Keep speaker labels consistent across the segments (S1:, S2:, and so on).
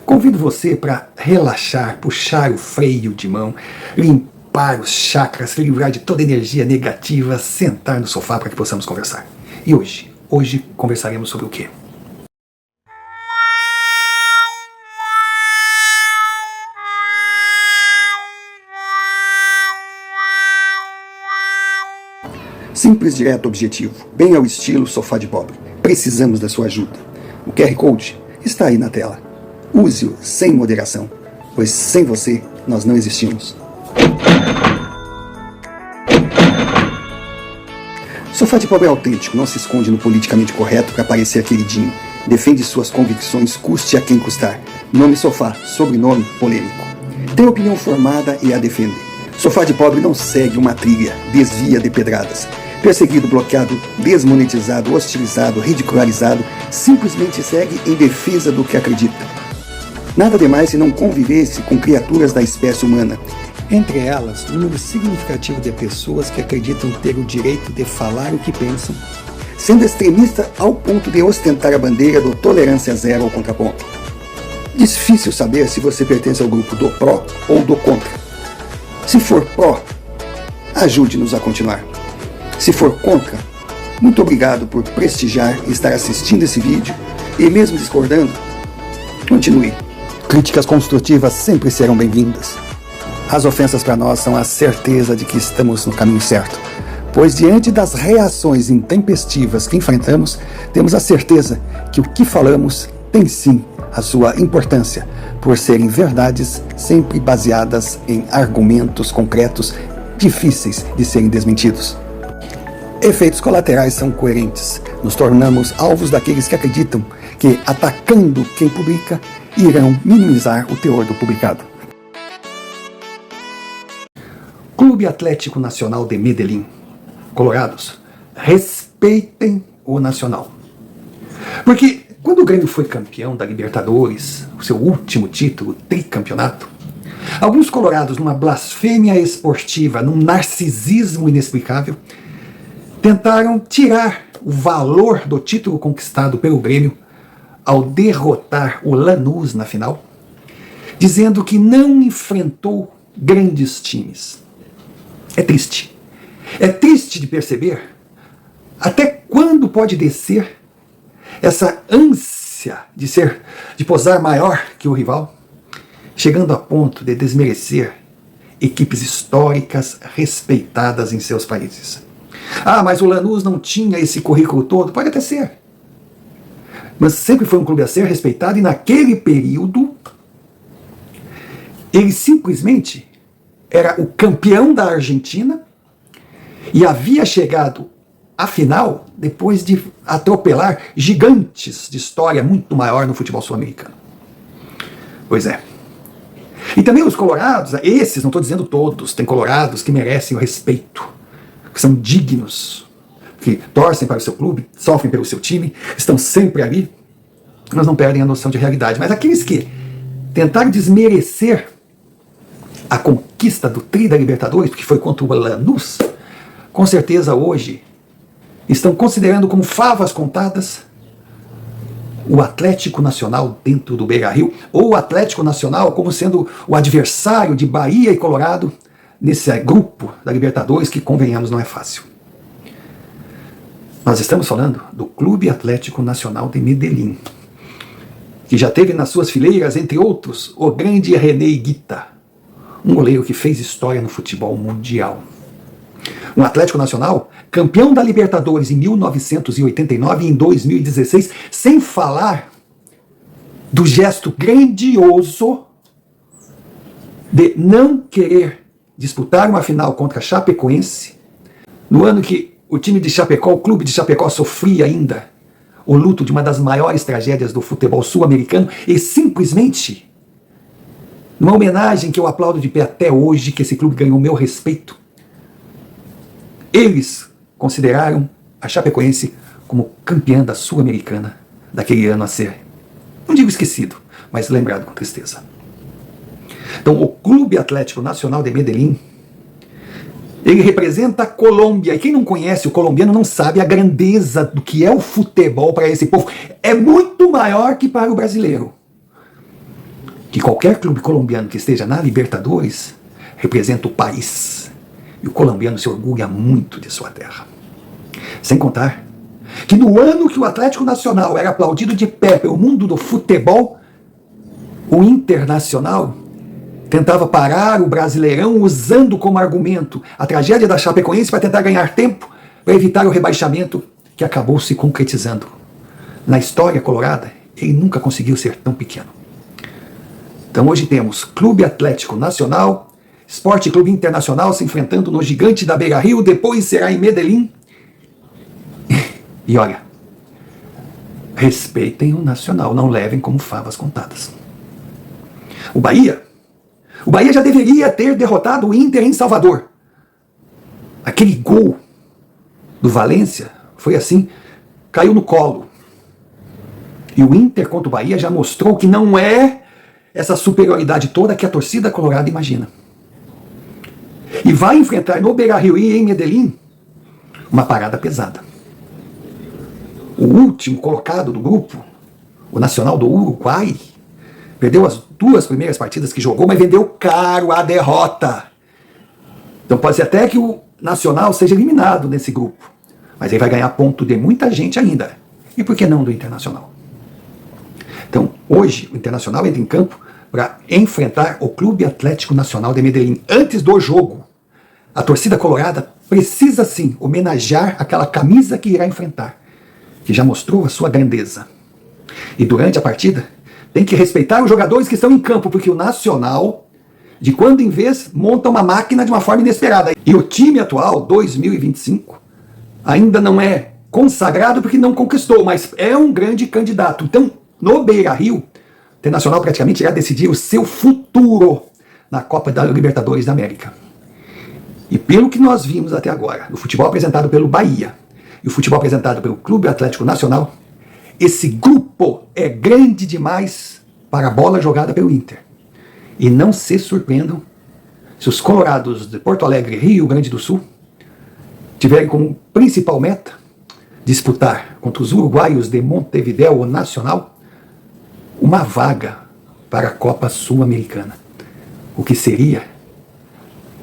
S1: Convido você para relaxar, puxar o freio de mão, limpar os chakras, se livrar de toda energia negativa, sentar no sofá para que possamos conversar. E hoje conversaremos sobre o quê? Simples, direto, objetivo, bem ao estilo sofá de pobre. Precisamos da sua ajuda. O QR Code está aí na tela. Use-o sem moderação, pois sem você nós não existimos. Sofá de pobre é autêntico, não se esconde no politicamente correto para parecer queridinho. Defende suas convicções, custe a quem custar. Nome sofá, sobrenome polêmico. Tem opinião formada e a defender. Sofá de pobre não segue uma trilha, desvia de pedradas. Perseguido, bloqueado, desmonetizado, hostilizado, ridicularizado, simplesmente segue em defesa do que acredita. Nada demais se não convivesse com criaturas da espécie humana. Entre elas, um número significativo de pessoas que acreditam ter o direito de falar o que pensam, sendo extremista ao ponto de ostentar a bandeira do tolerância zero ao contraponto. Difícil saber se você pertence ao grupo do pró ou do contra. Se for pró, ajude-nos a continuar. Se for contra, muito obrigado por prestigiar e estar assistindo esse vídeo e mesmo discordando, continue. Críticas construtivas sempre serão bem-vindas. As ofensas para nós são a certeza de que estamos no caminho certo, pois diante das reações intempestivas que enfrentamos, temos a certeza que o que falamos tem sim a sua importância, por serem verdades sempre baseadas em argumentos concretos difíceis de serem desmentidos. Efeitos colaterais são coerentes. Nos tornamos alvos daqueles que acreditam que, atacando quem publica, irão minimizar o teor do publicado. Clube Atlético Nacional de Medellín. Colorados, respeitem o Nacional. Porque quando o Grêmio foi campeão da Libertadores, o seu último título, tricampeonato, alguns colorados, numa blasfêmia esportiva, num narcisismo inexplicável, tentaram tirar o valor do título conquistado pelo Grêmio ao derrotar o Lanús na final, dizendo que não enfrentou grandes times. É triste. É triste de perceber até quando pode descer essa ânsia de posar maior que o rival, chegando a ponto de desmerecer equipes históricas respeitadas em seus países. Ah, mas o Lanús não tinha esse currículo todo. Pode até ser. Mas sempre foi um clube a ser respeitado e naquele período ele simplesmente era o campeão da Argentina e havia chegado à final depois de atropelar gigantes de história muito maior no futebol sul-americano. Pois é. E também os colorados, esses, não estou dizendo todos, tem colorados que merecem o respeito, que são dignos, que torcem para o seu clube, sofrem pelo seu time, estão sempre ali, mas não perdem a noção de realidade. Mas aqueles que tentaram desmerecer a conquista do Tri da Libertadores, que foi contra o Lanús, com certeza hoje estão considerando como favas contadas o Atlético Nacional dentro do Beira-Rio, ou o Atlético Nacional como sendo o adversário de Bahia e Colorado nesse grupo da Libertadores, que, convenhamos, não é fácil. Nós estamos falando do Clube Atlético Nacional de Medellín, que já teve nas suas fileiras, entre outros, o grande René Higuita, um goleiro que fez história no futebol mundial. Um Atlético Nacional campeão da Libertadores em 1989 e em 2016, sem falar do gesto grandioso de não querer disputar uma final contra a Chapecoense, no ano que o time de Chapecó, o clube de Chapecó, sofria ainda o luto de uma das maiores tragédias do futebol sul-americano, e simplesmente, numa homenagem que eu aplaudo de pé até hoje, que esse clube ganhou meu respeito, eles consideraram a Chapecoense como campeã da Sul-Americana daquele ano a ser, não digo esquecido, mas lembrado com tristeza. Então, o Clube Atlético Nacional de Medellín, ele representa a Colômbia, e quem não conhece o colombiano não sabe a grandeza do que é o futebol para esse povo. É muito maior que para o brasileiro. que qualquer clube colombiano que esteja na Libertadores representa o país. E o colombiano se orgulha muito de sua terra. Sem contar que no ano que o Atlético Nacional era aplaudido de pé pelo mundo do futebol, o Internacional tentava parar o Brasileirão usando como argumento a tragédia da Chapecoense para tentar ganhar tempo para evitar o rebaixamento que acabou se concretizando. Na história colorada, ele nunca conseguiu ser tão pequeno. Então hoje temos Clube Atlético Nacional, Sport Clube Internacional se enfrentando no gigante da Beira-Rio, depois será em Medellín. E olha, respeitem o Nacional, não levem como favas contadas. O Bahia já deveria ter derrotado o Inter em Salvador. Aquele gol do Valência foi assim, caiu no colo. E o Inter contra o Bahia já mostrou que não é essa superioridade toda que a torcida colorada imagina. E vai enfrentar no Beira-Rio e em Medellín uma parada pesada. O último colocado do grupo, o Nacional do Uruguai, perdeu as 2 primeiras partidas que jogou, mas vendeu caro a derrota. Então pode ser até que o Nacional seja eliminado nesse grupo, mas ele vai ganhar ponto de muita gente ainda. E por que não do Internacional? Então hoje o Internacional entra em campo para enfrentar o Clube Atlético Nacional de Medellín. Antes do jogo, a torcida colorada precisa sim homenagear aquela camisa que irá enfrentar, que já mostrou a sua grandeza. E durante a partida, tem que respeitar os jogadores que estão em campo, porque o Nacional, de quando em vez, monta uma máquina de uma forma inesperada. E o time atual, 2025, ainda não é consagrado porque não conquistou, mas é um grande candidato. Então, no Beira-Rio, o Internacional praticamente irá decidir o seu futuro na Copa da Libertadores da América. E pelo que nós vimos até agora, no futebol apresentado pelo Bahia e o futebol apresentado pelo Clube Atlético Nacional, esse grupo é grande demais para a bola jogada pelo Inter. E não se surpreendam se os colorados de Porto Alegre e Rio Grande do Sul tiverem como principal meta disputar contra os uruguaios de Montevideo Nacional uma vaga para a Copa Sul-Americana. O que seria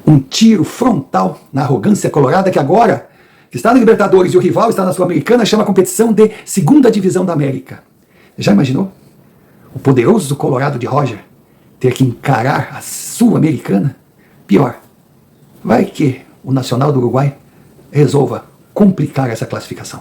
S1: um tiro frontal na arrogância colorada que agora está na Libertadores e o rival está na Sul-Americana, chama a competição de Segunda Divisão da América. Já imaginou? O poderoso Colorado de Roger ter que encarar a Sul-Americana? Pior, vai que o Nacional do Uruguai resolva complicar essa classificação.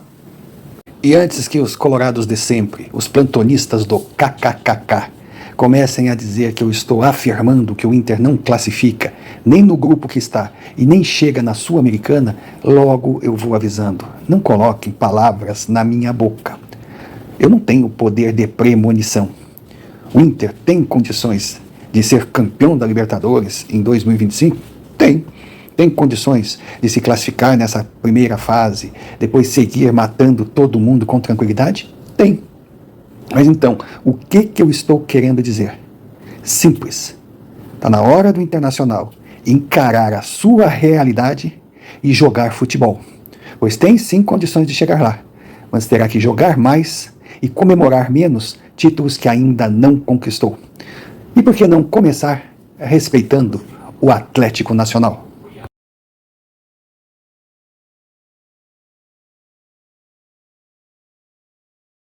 S1: E antes que os colorados de sempre, os plantonistas do KKKK, comecem a dizer que eu estou afirmando que o Inter não classifica nem no grupo que está e nem chega na Sul-Americana, logo eu vou avisando. Não coloquem palavras na minha boca. Eu não tenho poder de premonição. O Inter tem condições de ser campeão da Libertadores em 2025? Tem. Tem condições de se classificar nessa primeira fase, depois seguir matando todo mundo com tranquilidade? Tem. Mas então, o que eu estou querendo dizer? Simples. Está na hora do Internacional encarar a sua realidade e jogar futebol. Pois tem sim condições de chegar lá, mas terá que jogar mais e comemorar menos títulos que ainda não conquistou. E por que não começar respeitando o Atlético Nacional?